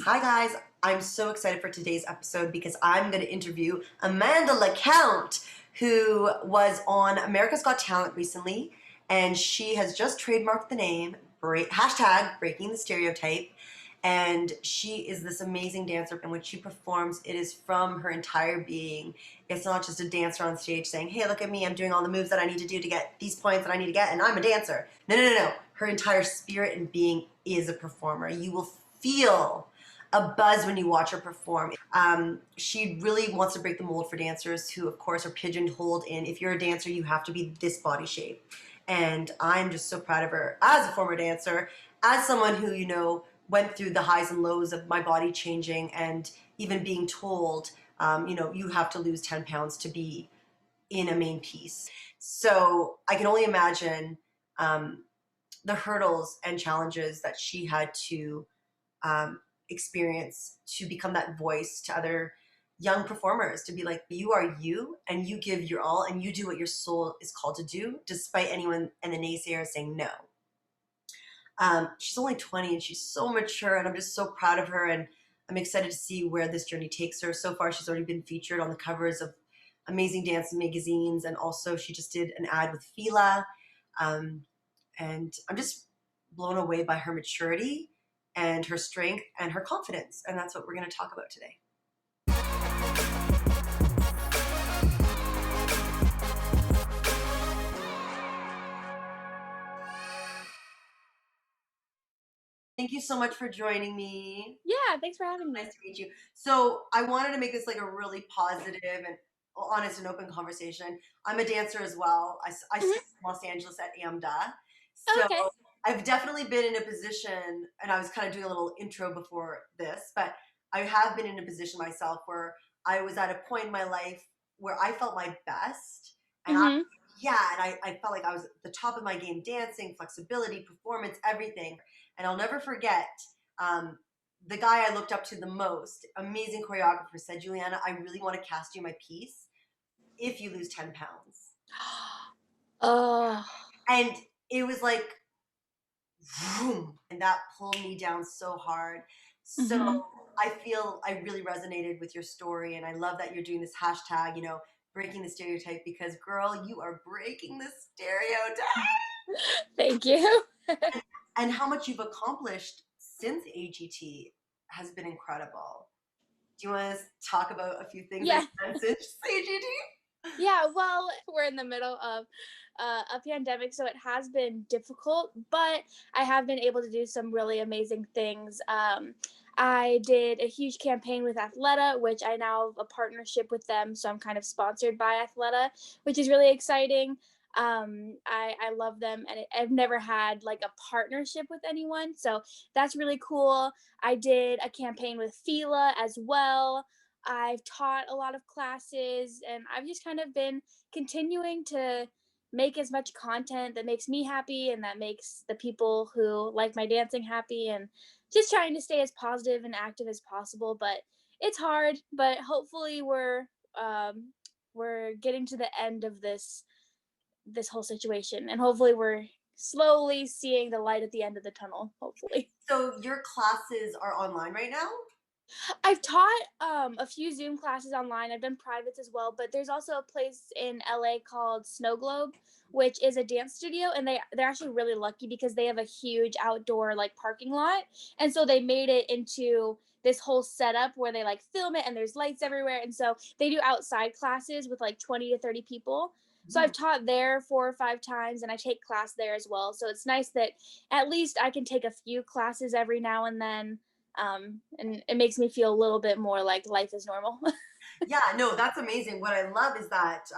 Hi guys, I'm so excited for today's episode because I'm going to interview Amanda LaCount, who was on America's Got Talent recently, and she has just trademarked the name hashtag Breaking the Stereotype. And she is this amazing dancer, and when she performs, it is from her entire being. It's not just a dancer on stage saying, "Hey, look at me, I'm doing all the moves that I need to do to get these points that I need to get, and I'm a dancer." No, no, no, no. Her entire spirit and being is a performer. You will feel a buzz when you watch her perform. She really wants to break the mold for dancers who, of course, are pigeonholed in, if you're a dancer, you have to be this body shape. And I'm just so proud of her as a former dancer, as someone who, went through the highs and lows of my body changing and even being told, you have to lose 10 pounds to be in a main piece. So I can only imagine the hurdles and challenges that she had to experience to become that voice to other young performers, to be like, you are you and you give your all and you do what your soul is called to do, despite anyone and the naysayers saying no. She's only 20 and she's so mature, and I'm just so proud of her, and I'm excited to see where this journey takes her. So far, she's already been featured on the covers of amazing dance magazines, and also she just did an ad with FILA. And I'm just blown away by her maturity and her strength and her confidence, and that's what we're going to talk about today. Thank you so much for joining me. Yeah, thanks for having me. Nice to meet you. So I wanted to make this like a really positive and honest and open conversation. I'm a dancer as well. I Mhm. studied in Los Angeles at AMDA. Oh, So okay. I've definitely been in a position, and I was kind of doing a little intro before this, but I have been in a position myself where I was at a point in my life where I felt my best. And Mhm. I felt like I was at the top of my game, dancing, flexibility, performance, everything. And I'll never forget, um, the guy I looked up to the most, amazing choreographer, said, "Juliana, I really want to cast you my piece if you lose 10 pounds." Oh. And it was like, vroom, and that pulled me down so hard. So Mhm. I feel I really resonated with your story, and I love that you're doing this hashtag, breaking the stereotype, because girl, you are breaking the stereotype. Thank you. And how much you've accomplished since AGT has been incredible. Do you want to talk about a few things that Yeah. you've done since AGT? Yeah, well, we're in the middle of a pandemic, so it has been difficult, but I have been able to do some really amazing things. I did a huge campaign with Athleta, which I now have a partnership with them, so I'm kind of sponsored by Athleta, which is really exciting. I love them, and I've never had like a partnership with anyone, so that's really cool. I did a campaign with FILA as well. I've taught a lot of classes, and I've just kind of been continuing to make as much content that makes me happy and that makes the people who like my dancing happy, and just trying to stay as positive and active as possible. But it's hard, but hopefully we're getting to the end of this whole situation, and hopefully we're slowly seeing the light at the end of the tunnel, hopefully. So your classes are online right now? I've taught a few Zoom classes online. I've done privates as well, but there's also a place in LA called Snow Globe, which is a dance studio, and they're actually really lucky because they have a huge outdoor like parking lot, and so they made it into this whole setup where they like film it and there's lights everywhere, and so they do outside classes with like 20 to 30 people. So I've taught there 4 or 5 times, and I take class there as well. So it's nice that at least I can take a few classes every now and then, and it makes me feel a little bit more like life is normal. Yeah, no, that's amazing. What I love is that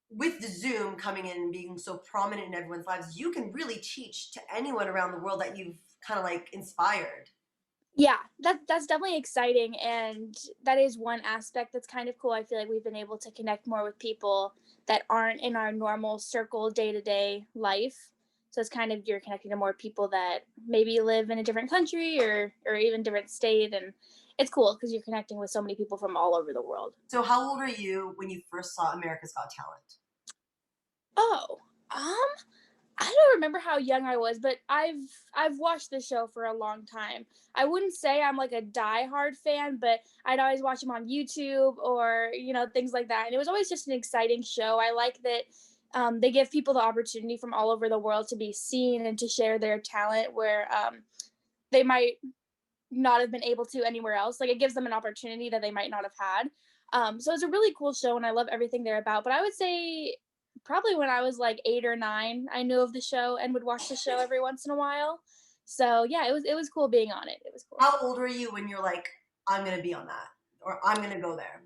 with the Zoom coming in and being so prominent in everyone's lives, you can really teach to anyone around the world that you've kind of like inspired. Yeah, that's definitely exciting, and that is one aspect that's kind of cool. I feel like we've been able to connect more with people that aren't in our normal circle day to day life. So it's kind of, you're connecting to more people that maybe live in a different country or even different state, and it's cool because you're connecting with so many people from all over the world. So how old were you when you first saw America's Got Talent? Oh, um, I don't remember how young I was, but I've watched the show for a long time. I wouldn't say I'm like a diehard fan, but I'd always watch them on YouTube or things like that. And it was always just an exciting show. I like that they give people the opportunity from all over the world to be seen and to share their talent where they might not have been able to anywhere else. Like it gives them an opportunity that they might not have had. So it's a really cool show, and I love everything they're about. But I would say probably when I was like 8 or 9, I knew of the show and would watch the show every once in a while. So yeah, it was cool being on it. It was cool. How old were you when you're like, I'm gonna be on that, or I'm gonna go there?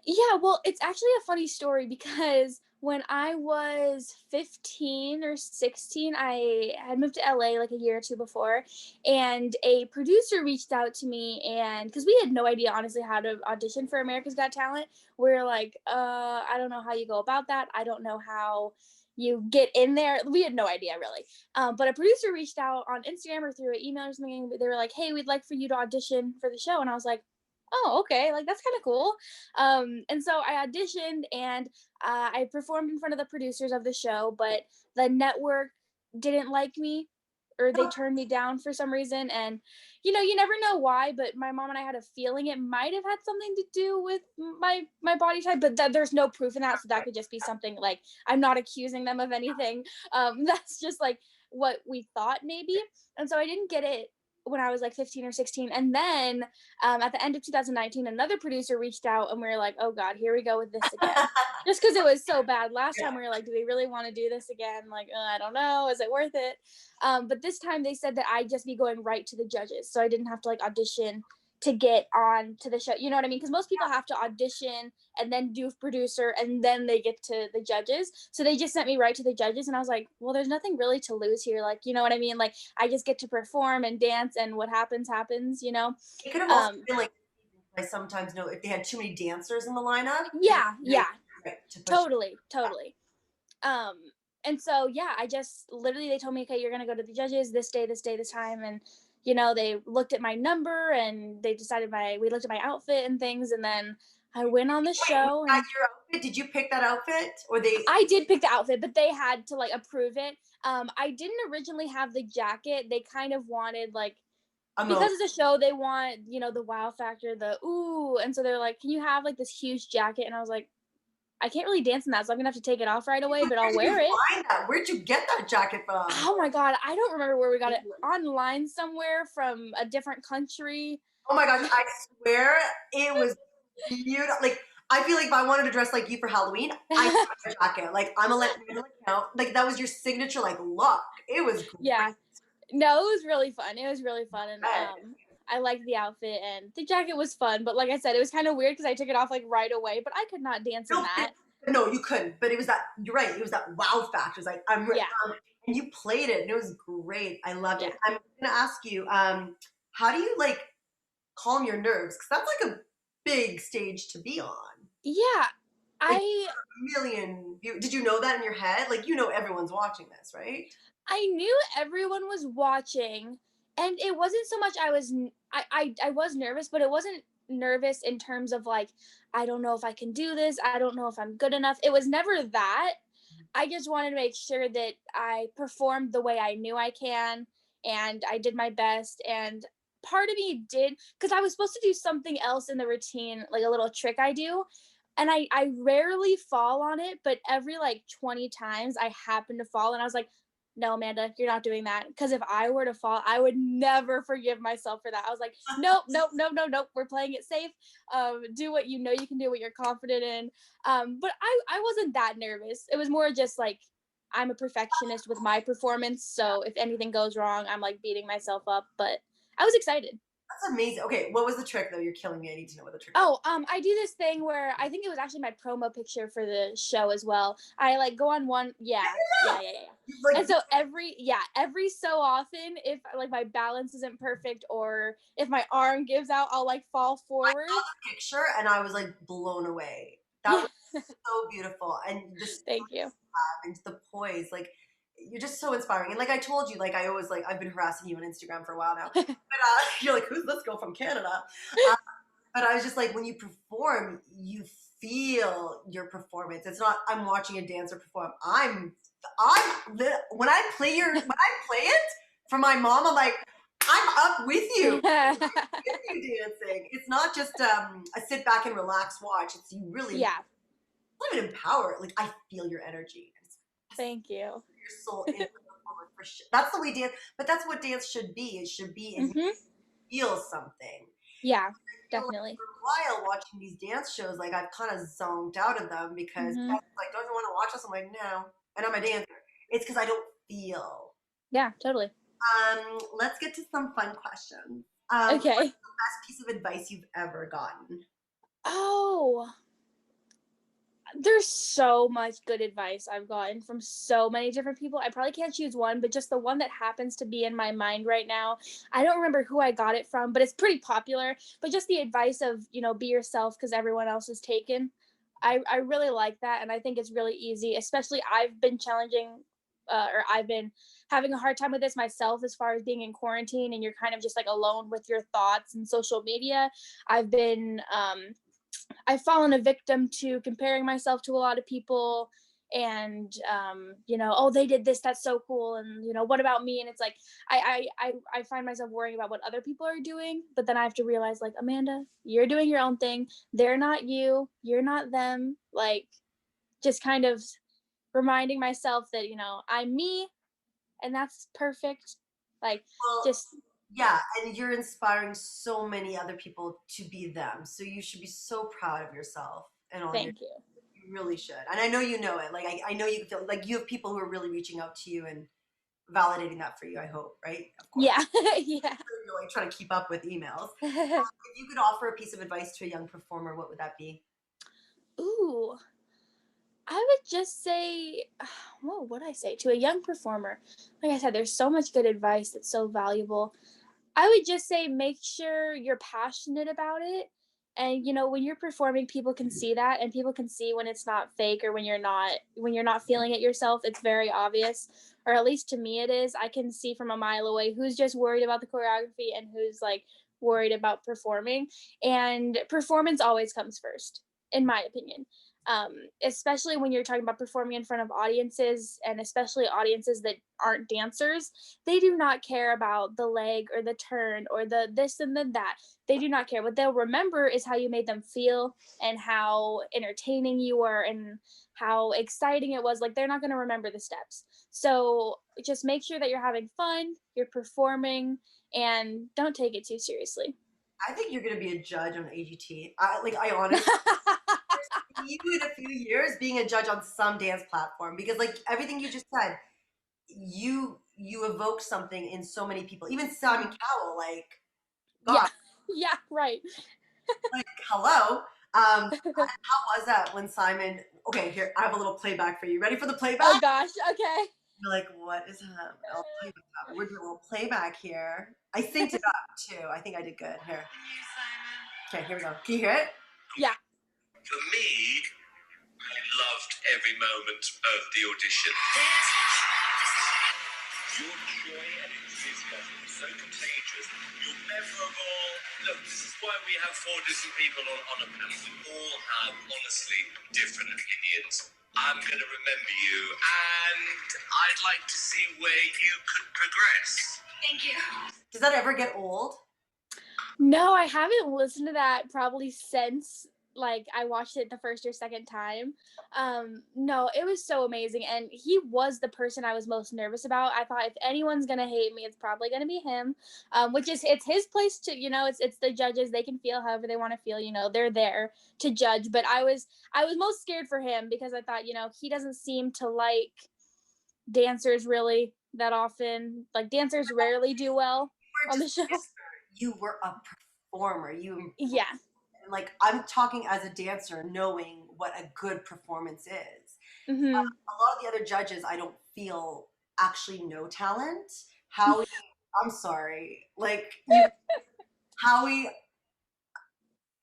Yeah, well, it's actually a funny story because when I was 15 or 16, I had moved to LA like a year or two before, and a producer reached out to me, and because we had no idea honestly how to audition for America's Got Talent, we're like, I don't know how you go about that. I don't know how you get in there. We had no idea really. But a producer reached out on Instagram or through an email or something. They were like, hey, we'd like for you to audition for the show. And I was like, oh, okay, like that's kind of cool. And so I auditioned, and I performed in front of the producers of the show, but the network didn't like me, or they turned me down for some reason. And you never know why, but my mom and I had a feeling it might have had something to do with my body type, but there's no proof in that, so that could just be something. Like, I'm not accusing them of anything. That's just like what we thought maybe. And so I didn't get it when I was like 15 or 16. And then at the end of 2019, another producer reached out, and we were like, oh God, here we go with this again. Just because it was so bad. Last Yeah. time we were like, do we really want to do this again? Like, I don't know. Is it worth it? But this time they said that I'd just be going right to the judges. So I didn't have to like audition to get on to the show. You know what I mean? Because most people have to audition and then do producer and then they get to the judges. So they just sent me right to the judges, and I was like, well, there's nothing really to lose here. Like, you know what I mean? Like, I just get to perform and dance, and what happens happens. It could have also been like, I sometimes know if they had too many dancers in the lineup. Yeah, Right, to push. totally. Um, and so yeah, I just literally, they told me, okay, you're gonna go to the judges this day, this time, and they looked at my number and they decided we looked at my outfit and things, and then I went on the Wait, was show. that And your outfit? Did you pick that outfit, or they? I did pick the outfit, but they had to like approve it. I didn't originally have the jacket. They kind of wanted like, Emo. because it's a show, they want the wow factor, the ooh, and so they're like, can you have like this huge jacket? And I was like, I can't really dance in that, so I'm gonna have to take it off right away, but Where I'll did you wear it. find that? Where'd you get that jacket from? Oh my God, I don't remember where we got it. Online somewhere from a different country. Oh my gosh, I swear it was beautiful. Like, I feel like if I wanted to dress like you for Halloween, I have a jacket. Like, I'm a LaCount. Like, that was your signature, like, look. It was great. Yeah. No, it was really fun. It was really fun, and Red. I liked the outfit, and the jacket was fun. But like I said, it was kind of weird because I took it off like right away. But I could not dance in No, that. no, you couldn't. But it was that, you're right. It was that wow factor. It's like, Yeah, and you played it, and it was great. I loved yeah, it. I'm going to ask you, how do you, like, calm your nerves? Because that's like a big stage to be on. yeah. Like, I did you know that in your head? Like, everyone's watching this, right? I knew everyone was watching, and it wasn't so much I was nervous, but it wasn't nervous in terms of like, I don't know if I can do this. I don't know if I'm good enough. It was never that. I just wanted to make sure that I performed the way I knew I can, and I did my best. And part of me did, because I was supposed to do something else in the routine, like a little trick I do. And I rarely fall on it, but every like 20 times I happen to fall. And I was like, no, Amanda, you're not doing that. Because if I were to fall, I would never forgive myself for that. I was like, nope, nope, nope, nope, nope. We're playing it safe. Do what you know you can do, what you're confident in. But I wasn't that nervous. It was more just like, I'm a perfectionist with my performance. So if anything goes wrong, I'm like beating myself up. But I was excited. That's amazing. Okay, what was the trick though? You're killing me. I need to know what the trick was. Oh, I do this thing where I think it was actually my promo picture for the show as well. I like go on one, yeah. Like, And so every so often, if like my balance isn't perfect or if my arm gives out, I'll like fall I forward. saw the picture and I was like blown away. That Yeah, was so beautiful, and the thank you. and the poise, like, you're just so inspiring. And like I told you, like, I always, like, I've been harassing you on Instagram for a while now, but you're like, who's this girl from Canada? Uh, but I was just like, when you perform, you feel your performance. It's not I'm watching a dancer perform. I'm when I play it for my mom, I'm like, I'm up with you. With you dancing. It's not just a sit back and relax watch. It's you really live and empower. Like I feel your energy. Thank you. Your soul in the performer for sure. That's the way dance, but that's what dance should be. It should be and feel something. Yeah, definitely. Like for a while watching these dance shows, like I've kind of zoned out of them because like, don't you want to watch us? I'm like, no, and I'm a dancer. It's because I don't feel. Yeah, totally. Let's get to some fun questions. Okay. What's the best piece of advice you've ever gotten? Oh, there's so much good advice I've gotten from so many different people. I probably can't choose one, but just the one that happens to be in my mind right now. I don't remember who I got it from, but it's pretty popular. But just the advice of, be yourself because everyone else is taken. I really like that. And I think it's really easy, especially I've been or I've been having a hard time with this myself as far as being in quarantine and you're kind of just like alone with your thoughts and social media. I've fallen a victim to comparing myself to a lot of people and oh, they did this, that's so cool, and what about me? And it's like I find myself worrying about what other people are doing, but then I have to realize, like, Amanda, you're doing your own thing. They're not you, you're not them. Like, just kind of reminding myself that I'm me and that's perfect. Like, just yeah, and you're inspiring so many other people to be them. So you should be so proud of yourself and all thank you. You really should. And I know you know it. Like I know you feel like you have people who are really reaching out to you and validating that for you, I hope, right? Of course. Yeah. Yeah. You're like trying to keep up with emails. If you could offer a piece of advice to a young performer, what would that be? Ooh. I would just say, what would I say to a young performer? Like I said, there's so much good advice that's so valuable. I would just say make sure you're passionate about it. And when you're performing, people can see that, and people can see when it's not fake or when you're not feeling it yourself. It's very obvious, or at least to me it is. I can see from a mile away who's just worried about the choreography and who's like worried about performing. And performance always comes first, in my opinion. Especially when you're talking about performing in front of audiences, and especially audiences that aren't dancers. They do not care about the leg or the turn or the this and the that. They do not care. What they'll remember is how you made them feel and how entertaining you were and how exciting it was. Like, they're not going to remember the steps. So just make sure that you're having fun, you're performing, and don't take it too seriously. I think you're going to be a judge on AGT. I honestly you in a few years being a judge on some dance platform, because like everything you just said, you evoke something in so many people. Even Simon Cowell, like, God, yeah, right. like, hello. How was that when Simon? Okay, here I have a little playback for you. Ready for the playback? Oh gosh, okay. You're like, what is that? We're doing a little playback here. I synced it up too. I think I did good. Here. Okay, here we go. Can you hear it? Yeah. For me, I loved every moment of the audition. Your joy and enthusiasm is so contagious. You're memorable. Look, this is why we have 4 different people on a panel. We all have, honestly, different opinions. I'm going to remember you, and I'd like to see where you could progress. Thank you. Does that ever get old? No, I haven't listened to that probably since like I watched it the first or second time. No, it was so amazing, and he was the person I was most nervous about. I thought if anyone's gonna hate me, it's probably gonna be him. Which is, it's his place to, it's the judges. They can feel however they want to feel. They're there to judge. But I was most scared for him because I thought, he doesn't seem to like dancers really that often. Like, dancers rarely do well on the show. You were a performer. Yeah. Like, I'm talking as a dancer, knowing what a good performance is. Mm-hmm. A lot of the other judges, I don't feel actually know talent. Howie, I'm sorry, like Howie.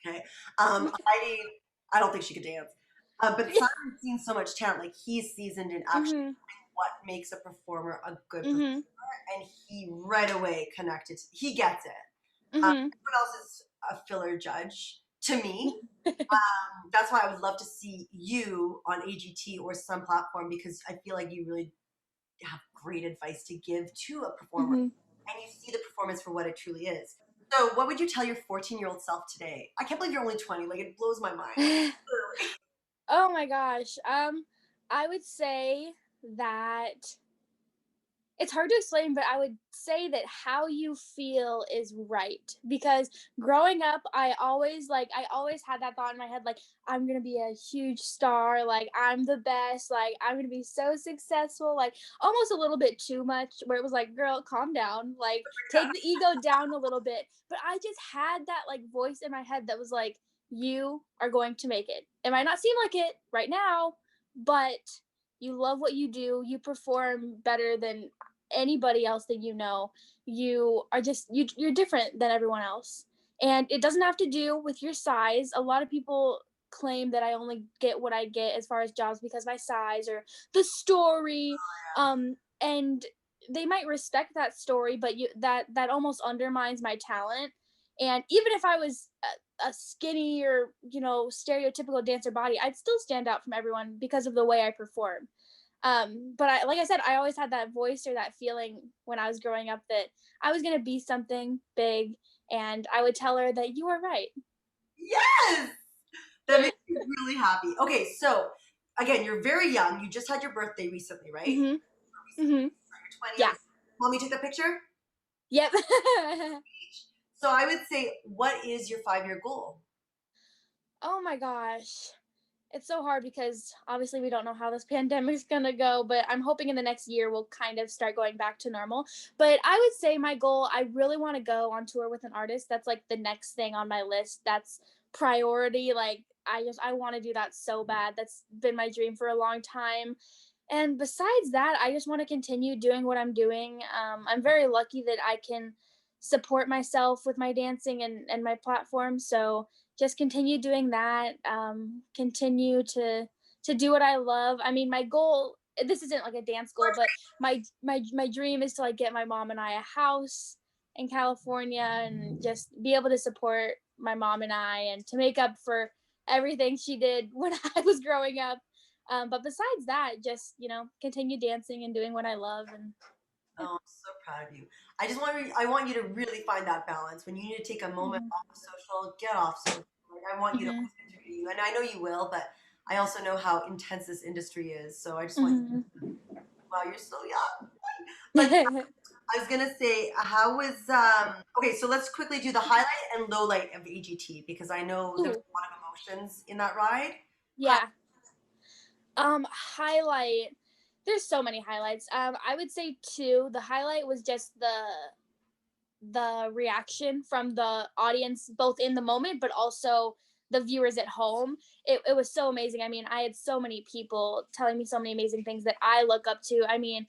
Okay, Heidi, I don't think she could dance. But Simon's seen so much talent. Like, he's seasoned in actually what makes a performer a good performer, and he right away connected. He gets it. Everyone else is a filler judge to me. That's why I would love to see you on AGT or some platform, because I feel like you really have great advice to give to a performer, and you see the performance for what it truly is. So what would you tell your 14-year-old self today? I can't believe you're only 20. Like, it blows my mind. Literally. Oh my gosh. I would say that it's hard to explain, but I would say that how you feel is right. Because growing up, I always had that thought in my head, like, I'm gonna be a huge star, like I'm the best, like I'm gonna be so successful, like almost a little bit too much, where it was like, girl, calm down, like take the ego down a little bit. But I just had that like voice in my head that was like, you are going to make it. It might not seem like it right now, but you love what you do, you perform better than anybody else that you know. You are just you're different than everyone else, and it doesn't have to do with your size. A lot of people claim that I only get what I get as far as jobs because of my size or the story, and they might respect that story, but that almost undermines my talent. And even if I was a skinny or stereotypical dancer body, I'd still stand out from everyone because of the way I perform. But like I said, I always had that voice or that feeling when I was growing up that I was gonna be something big, and I would tell her that you are right. Yes! That makes me really happy. Okay, so again, you're very young. You just had your birthday recently, right? Mhm. Mhm. You're 20. Yeah. Want me to take a picture? Yep. So I would say, what is your 5-year goal? Oh my gosh. It's so hard because obviously we don't know how this pandemic's gonna go, but I'm hoping in the next year we'll kind of start going back to normal. But I would say my goal, I really want to go on tour with an artist. That's like the next thing on my list. That's priority. Like I want to do that so bad. That's been my dream for a long time. And besides that, I just want to continue doing what I'm doing. I'm very lucky that I can support myself with my dancing and my platform. So just continue doing that. Continue to do what I love. I mean, my goal. This isn't like a dance goal, but my dream is to like get my mom and I a house in California and just be able to support my mom and I and to make up for everything she did when I was growing up. But besides that, just continue dancing and doing what I love. And Oh, I'm so proud of you. I want you to really find that balance. When you need to take a moment Mhm. off of social, get off social. Like, I want you to Mhm. always contribute you, and I know you will, but I also know how intense this industry is. So I just want you. Mhm. Wow, you're so young. But I was gonna say, how was okay, so let's quickly do the highlight and low light of AGT, because I know there's Ooh, a lot of emotions in that ride. yeah. Highlight. There's so many highlights. I would say two. The highlight was just the reaction from the audience, both in the moment, but also the viewers at home. It was so amazing. I mean, I had so many people telling me so many amazing things that I look up to. I mean,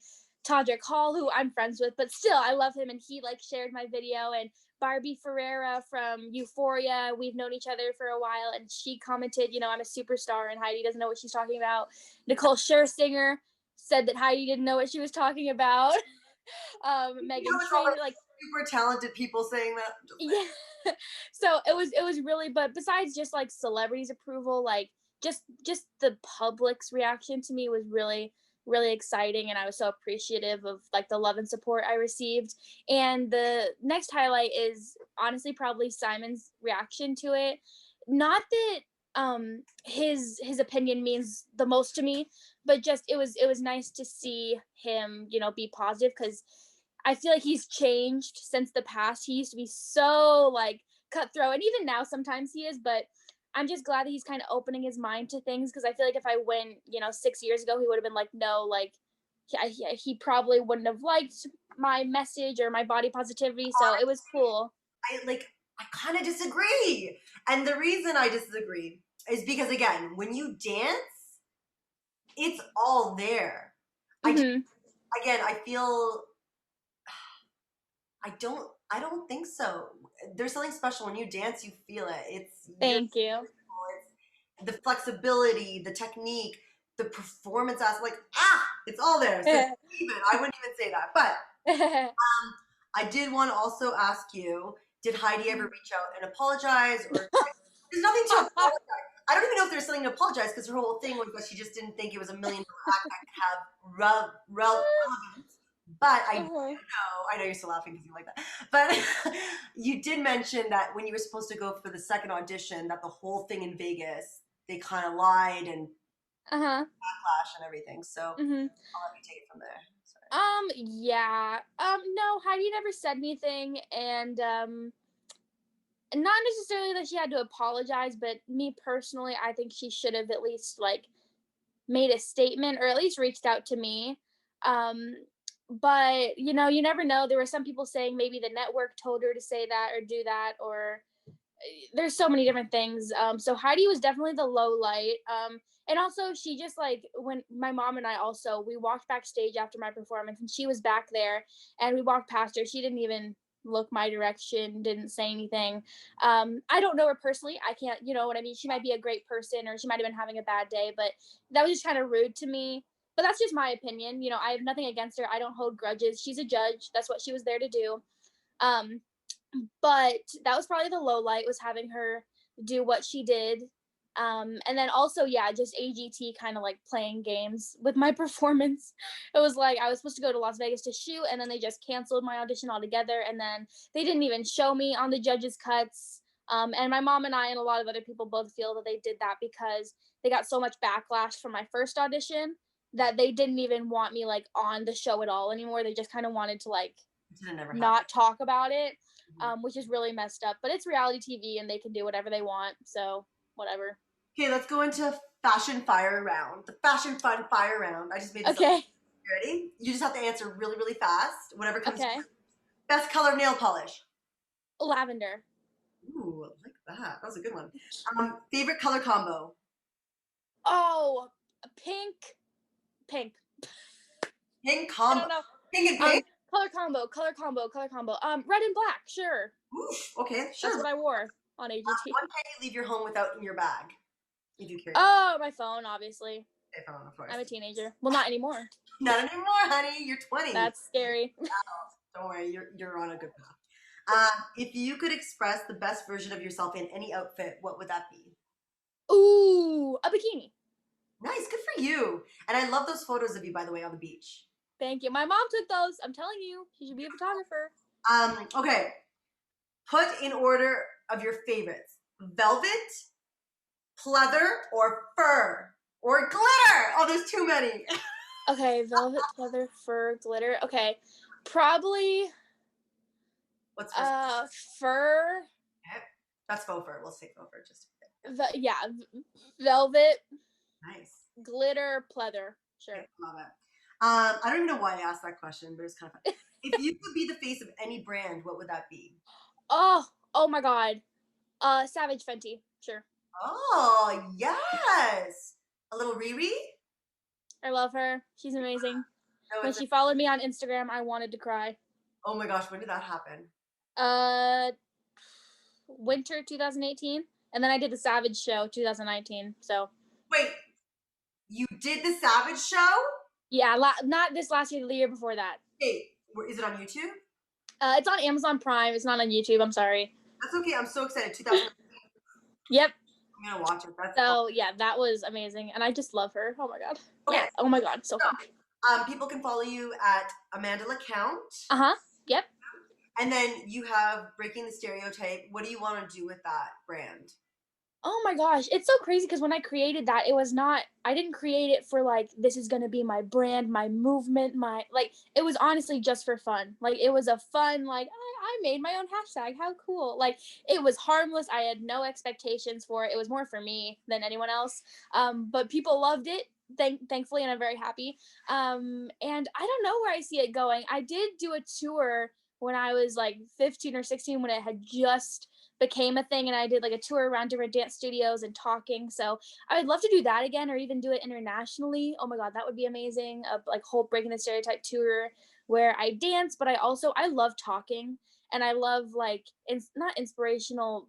Todrick Hall, who I'm friends with, but still I love him, and he like shared my video. And Barbie Ferreira from Euphoria, we've known each other for a while, and she commented, I'm a superstar and Heidi doesn't know what she's talking about. Nicole Scherzinger said that Heidi didn't know what she was talking about. You know, Meghan it's all Trainor, the like, super talented people saying that. Just saying. yeah. So it was really, but besides just like celebrities approval, like just the public's reaction to me was really really exciting, and I was so appreciative of like the love and support I received. And the next highlight is honestly probably Simon's reaction to it. Not that his opinion means the most to me, but just it was nice to see him be positive, because I feel like he's changed since the past. He used to be so like cutthroat, and even now sometimes he is, but I'm just glad that he's kind of opening his mind to things, because I feel like if I went, 6 years ago, he would have been like, no, like he probably wouldn't have liked my message or my body positivity. So it was cool. I kind of disagree. And the reason I disagree is because, again, when you dance, it's all there. I just, Hmm. again, I feel I don't think so. There's something special when you dance, you feel it. Thank you. It's the flexibility, the technique, the performance aspect, it's all there. So I wouldn't even say that. But I did want to also ask you, did Heidi ever reach out and apologize or There's nothing to apologize. I don't even know if there's something to apologize because her whole thing was that she just didn't think it was $1 million act that could have relevance. But I know you're still laughing because you like that. But you did mention that when you were supposed to go for the second audition, that the whole thing in Vegas, they kind of lied and backlash and everything. So I'll let you take it from there. Sorry. Yeah. No, Heidi never said anything, and not necessarily that she had to apologize, but me personally, I think she should have at least like made a statement or at least reached out to me. But you know, you never know. There were some people saying maybe the network told her to say that or do that, or there's so many different things. So Heidi was definitely the low light. And also she just like when my mom and I also we walked backstage after my performance and she was back there and we walked past her. She didn't even look my direction, didn't say anything. I don't know her personally. I can't, you know what I mean? She might be a great person or she might have been having a bad day, but that was just kind of rude to me. But that's just my opinion. You know, I have nothing against her. I don't hold grudges. She's a judge. That's what she was there to do. But that was probably the low light, was having her do what she did. And then also, yeah, just AGT kind of like playing games with my performance. It was like I was supposed to go to Las Vegas to shoot, and then they just canceled my audition altogether, and then they didn't even show me on the judges' cuts. And my mom and I and a lot of other people both feel that they did that because they got so much backlash from my first audition that they didn't even want me like on the show at all anymore. They just kind of wanted to like not talk about it, which is really messed up. But it's reality TV and they can do whatever they want, so whatever. Okay, let's go into fashion fire round. The fashion fun fire round. I just made this Okay. up. You ready? You just have to answer really, really fast. Whatever comes. Okay. Best color of nail polish. Lavender. Ooh, I like that. That was a good one. Favorite color combo. Oh, pink. Pink I combo. don't know. Pink and pink. Color combo. Red and black, sure. Oof, okay, sure. That's what I wore on AGT. What can you leave your home without in your bag? If you carry. Oh, my phone, obviously. My phone, of course. I'm a teenager. Well, not anymore. Not anymore, honey. You're 20. That's scary. Don't worry, you're on a good path. If you could express the best version of yourself in any outfit, what would that be? Ooh, a bikini. Nice, good for you. And I love those photos of you, by the way, on the beach. Thank you. My mom took those. I'm telling you, she should be a photographer. Okay. Put in order of your favorites: velvet, pleather, or fur, or glitter. Oh, there's too many. Okay, velvet, pleather, fur, glitter. Okay, probably. What's first? Fur. Okay. That's faux fur. We'll say faux fur just. Yeah, velvet. Nice. Glitter, pleather. Sure. Okay, love it. I don't even know why I asked that question, but it's kind of fun. If you could be the face of any brand, what would that be? Oh my God. Savage Fenty. Sure. Oh, yes. A little Riri? I love her. She's amazing. No, when she followed me on Instagram, I wanted to cry. Oh my gosh, when did that happen? Winter 2018. And then I did the Savage show 2019. So. Wait, you did the Savage show? Yeah, not this last year, the year before that. Hey, is it on YouTube? It's on Amazon Prime. It's not on YouTube. I'm sorry. That's okay. I'm so excited. 2019. Yep. I'm gonna watch it. That's so cool. Yeah, that was amazing, and I just love her. Oh my God. Okay. Yeah. Oh my God, so fun. People can follow you at Amanda LaCount. Yep. And then you have Breaking the Stereotype. What do you want to do with that brand? Oh my gosh, it's so crazy because when I created that, I didn't create it for like, this is going to be my brand, my movement, it was honestly just for fun. Like, it was a fun, like, I made my own hashtag. How cool. Like, it was harmless. I had no expectations for it. It was more for me than anyone else. But people loved it. Thankfully, and I'm very happy. And I don't know where I see it going. I did do a tour when I was like 15 or 16 when it had just became a thing, and I did like a tour around different dance studios and talking. So I would love to do that again, or even do it internationally. Oh my God, that would be amazing. A like whole Breaking the Stereotype tour where I dance, but I love talking, and I love like not inspirational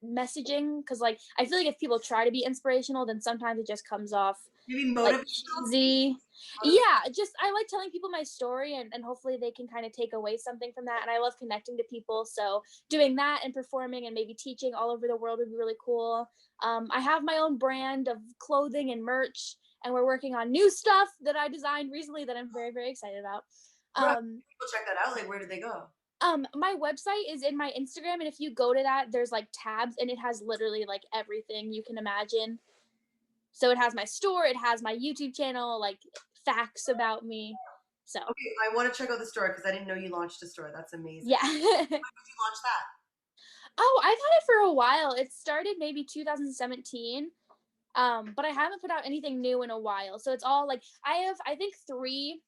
messaging, because like I feel like if people try to be inspirational, then sometimes it just comes off Maybe like motivational. cheesy. Yeah, just I like telling people my story, and hopefully they can kind of take away something from that. And I love connecting to people, so doing that and performing and maybe teaching all over the world would be really cool. I have my own brand of clothing and merch, and we're working on new stuff that I designed recently that I'm very, very excited about. Where can people check that out? Like, where do they go? My website is in my Instagram, and if you go to that, there's like tabs, and it has literally like everything you can imagine. So it has my store, it has my YouTube channel, like facts about me. So Okay, I want to check out the store because I didn't know you launched a store. That's amazing. yeah. When did you launch that? Oh, I've had it for a while. It started maybe 2017. But I haven't put out anything new in a while. So it's all like I have, I think, three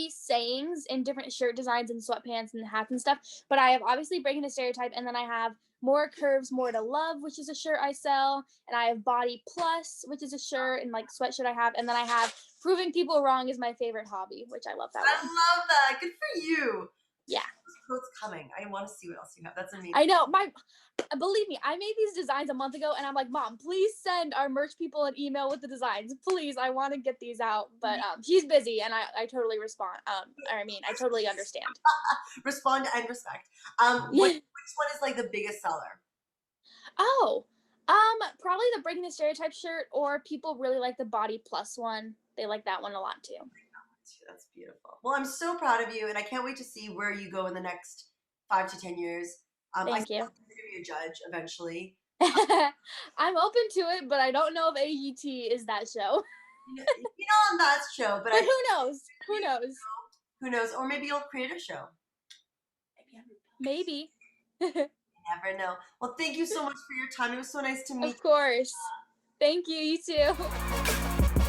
sayings in different shirt designs and sweatpants and hats and stuff. But I have obviously breaking the stereotype, and then I have more curves, more to love, which is a shirt I sell, and I have body plus, which is a shirt and like sweatshirt I have, and then I have proving people wrong is my favorite hobby, which I love that I one. love that. Good for you. Yeah. Quotes coming. I want to see what else you have. That's amazing. I know. Believe me, I made these designs a month ago, and I'm like, Mom, please send our merch people an email with the designs. Please, I want to get these out. But she's busy, and I totally respond. I totally understand. Respond and respect. Which one is like the biggest seller? Oh, probably the breaking the stereotype shirt, or people really like the body plus one. They like that one a lot too. That's beautiful. Well, I'm so proud of you, and I can't wait to see where you go in the next 5 to 10 years. Thank you. I'm going to be a judge eventually. I'm open to it, but I don't know if AGT is that show. On that show, but who knows? Who knows? Who knows? Or maybe you'll create a show. Maybe. You never know. Well, thank you so much for your time. It was so nice to meet you. Of course. Thank you. You too.